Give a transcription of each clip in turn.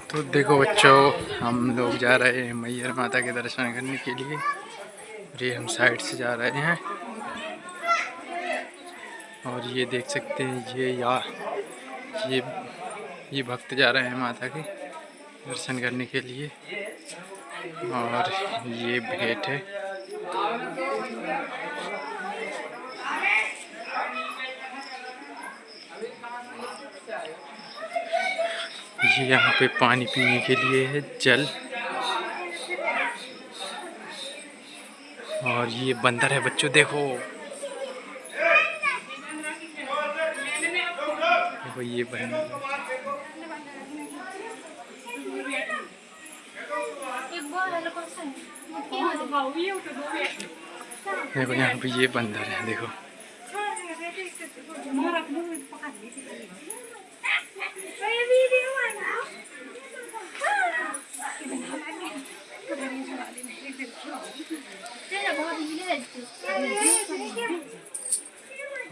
तो देखो बच्चों, हम लोग जा रहे हैं मैयर माता के दर्शन करने के लिए। ये हम साइड से जा रहे हैं और ये देख सकते हैं ये भक्त जा रहे हैं माता के दर्शन करने के लिए। और ये भेंट है। ये यहाँ पे पानी पीने के लिए है, जल। और ये बंदर है बच्चों, देखो देखो ये बंदर। देखो यहाँ पे ये बंदर है, देखो।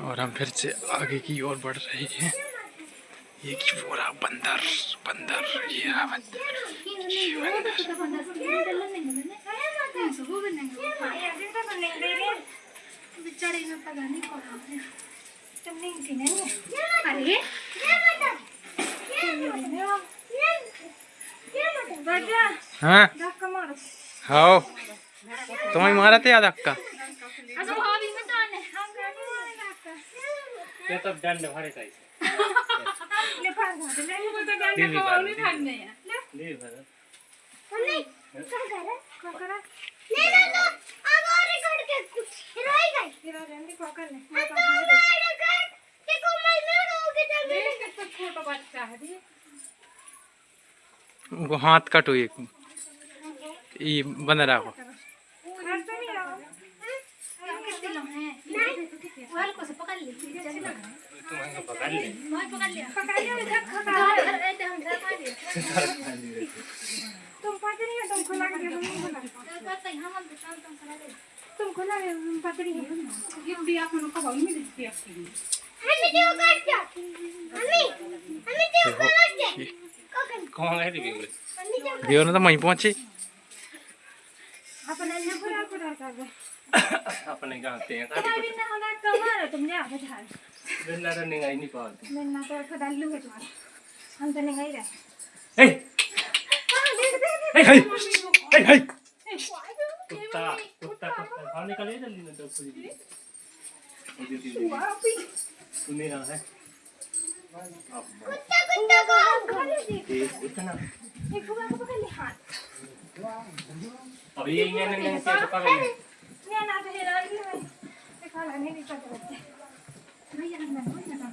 और हम फिर से आगे की ओर बढ़ रहे हैं। ये पूरा बंदर बंदर, ये रहा बंदर, ये बंदर। हाँ हाँ, तुम्हें मारा थे याद धक्का। तब डंडे भरे चाहिए। वो हाथ काटो एक ये बंदरा को। देव ने तो वहीं पहुंचे। अपने गाते हैं कुत्ता कुत्ता कुत्ता निकले जल्दी ना तो सुने रहा है इतना अब ये नहीं से तो पकड़ ले ना तो हेरा नहीं खा लेने की बात है भैया ना